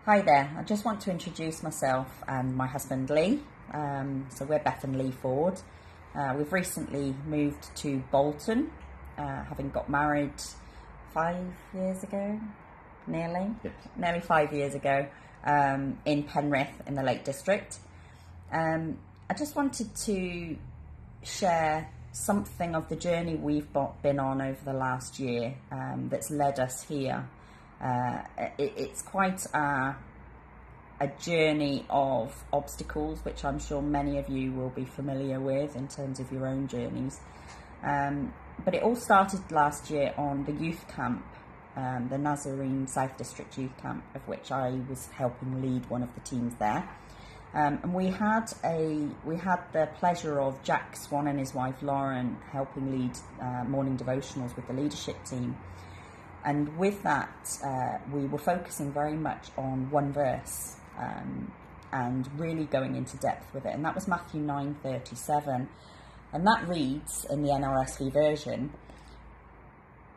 Hi there, I just want to introduce myself and my husband Lee. So we're Beth and Lee Ford. We've recently moved to Bolton, having got married 5 years ago, nearly 5 years ago, in Penrith in the Lake District. I just wanted to share something of the journey we've been on over the last year that's led us here. It's quite a journey of obstacles, which I'm sure many of you will be familiar with in terms of your own journeys. But it all started last year on the youth camp, the Nazarene South District youth camp, of which I was helping lead one of the teams there. And we had the pleasure of Jack Swan and his wife Lauren helping lead morning devotionals with the leadership team. And with that, we were focusing very much on one verse and really going into depth with it. And that was Matthew 9:37. And that reads in the NRSV version,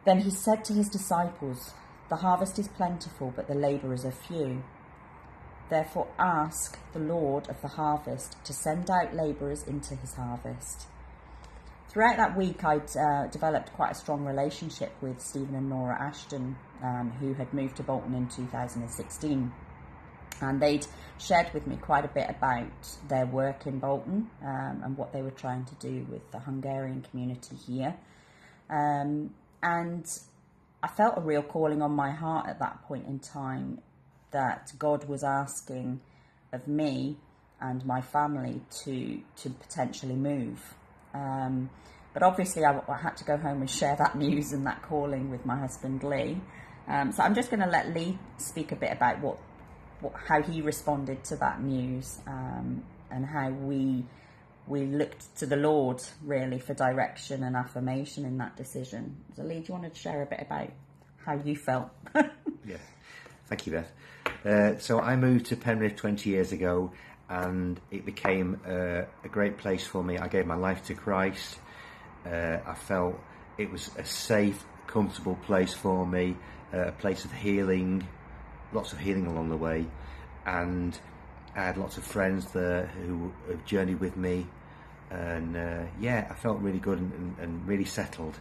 "Then he said to his disciples, 'The harvest is plentiful, but the labourers are few. Therefore ask the Lord of the harvest to send out labourers into his harvest.'" Throughout that week, I'd developed quite a strong relationship with Stephen and Nora Ashton, who had moved to Bolton in 2016. And they'd shared with me quite a bit about their work in Bolton and what they were trying to do with the Hungarian community here. And I felt a real calling on my heart at that point in time that God was asking of me and my family to potentially move. But obviously I had to go home and share that news and that calling with my husband Lee. So I'm just going to let Lee speak a bit about how he responded to that news and how we looked to the Lord really for direction and affirmation in that decision. So Lee, do you want to share a bit about how you felt? Yeah, thank you, Beth. So I moved to Penrith 20 years ago, and it became a great place for me. I gave my life to Christ. I felt it was a safe, comfortable place for me, a place of healing, lots of healing along the way, and I had lots of friends there who have journeyed with me, and I felt really good and really settled.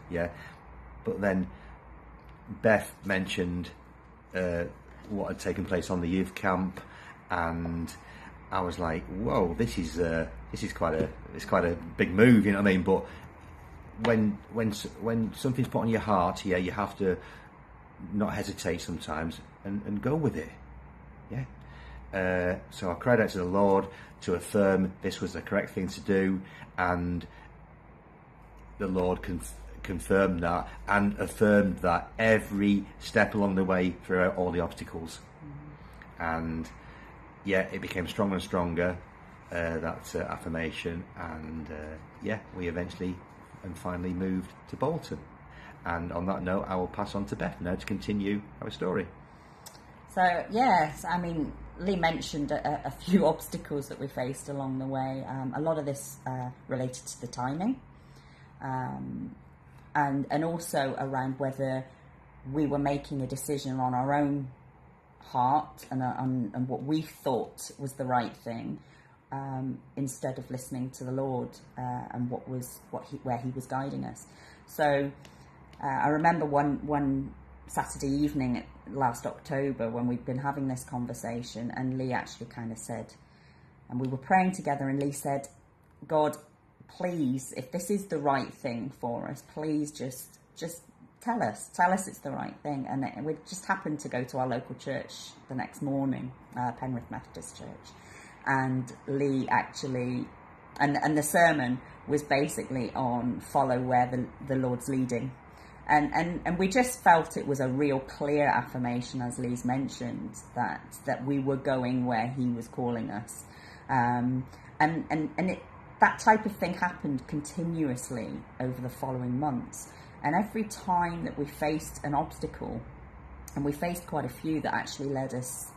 But then Beth mentioned what had taken place on the youth camp, and I was like, whoa, this is quite a big move, you know what I mean? But when something's put on your heart, you have to not hesitate sometimes and go with it. So I cried out to the Lord to affirm this was the correct thing to do, and the Lord confirmed that and affirmed that every step along the way throughout all the obstacles. And it became stronger and stronger, that affirmation, and we eventually and finally moved to Bolton. And on that note, I will pass on to Beth now to continue our story. So yes, I mean, Lee mentioned a few obstacles that we faced along the way. A lot of this related to the timing, and also around whether we were making a decision on our own heart and what we thought was the right thing, instead of listening to the Lord and where he was guiding us. So I remember one Saturday evening last October when we'd been having this conversation, and Lee actually kind of said, and we were praying together, and Lee said, "God, please, if this is the right thing for us, please just tell us it's the right thing." And we just happened to go to our local church the next morning, Penrith Methodist Church, and Lee actually, and the sermon was basically on follow where the Lord's leading. And we just felt it was a real clear affirmation, as Lee's mentioned, that we were going where he was calling us. That type of thing happened continuously over the following months. And every time that we faced an obstacle, and we faced quite a few that actually led us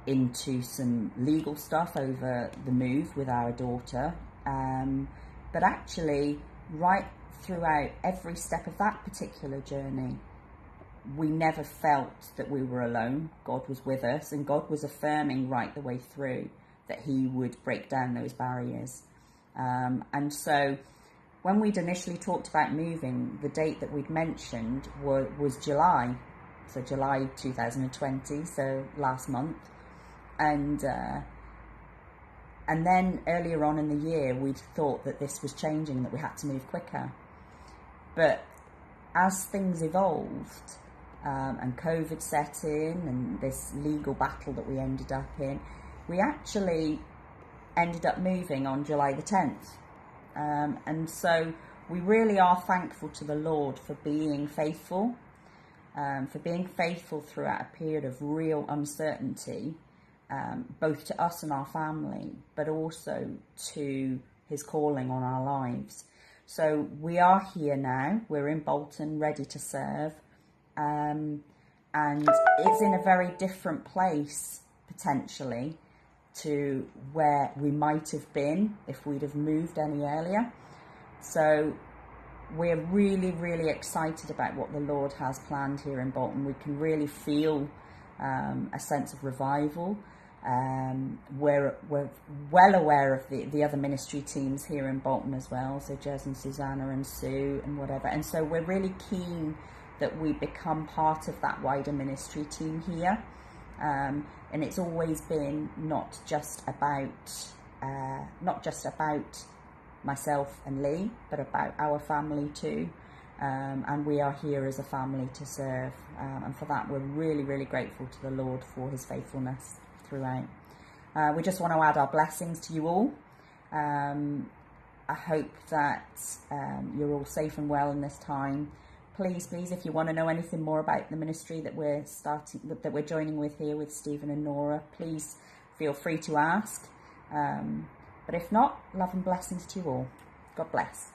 into some legal stuff over the move with our daughter, but actually right throughout every step of that particular journey, we never felt that we were alone. God was with us, and God was affirming right the way through that he would break down those barriers. And so when we'd initially talked about moving, the date that we'd mentioned was July. So July 2020, so last month. And then earlier on in the year, we'd thought that this was changing, that we had to move quicker. But as things evolved, and COVID set in, and this legal battle that we ended up in, we actually ended up moving on July the 10th. And so we really are thankful to the Lord for being faithful, throughout a period of real uncertainty, both to us and our family, but also to his calling on our lives. So we are here now, we're in Bolton, ready to serve, and it's in a very different place, potentially, to where we might have been if we'd have moved any earlier. So we're really, really excited about what the Lord has planned here in Bolton. We can really feel a sense of revival. We're well aware of the other ministry teams here in Bolton as well, so Jez and Susanna and Sue and whatever. And so we're really keen that we become part of that wider ministry team here. And it's always been not just about myself and Lee, but about our family too. And we are here as a family to serve. And for that, we're really, really grateful to the Lord for his faithfulness throughout. We just want to add our blessings to you all. I hope that you're all safe and well in this time. Please, if you want to know anything more about the ministry that we're joining with here with Stephen and Nora, please feel free to ask. But if not, love and blessings to you all. God bless.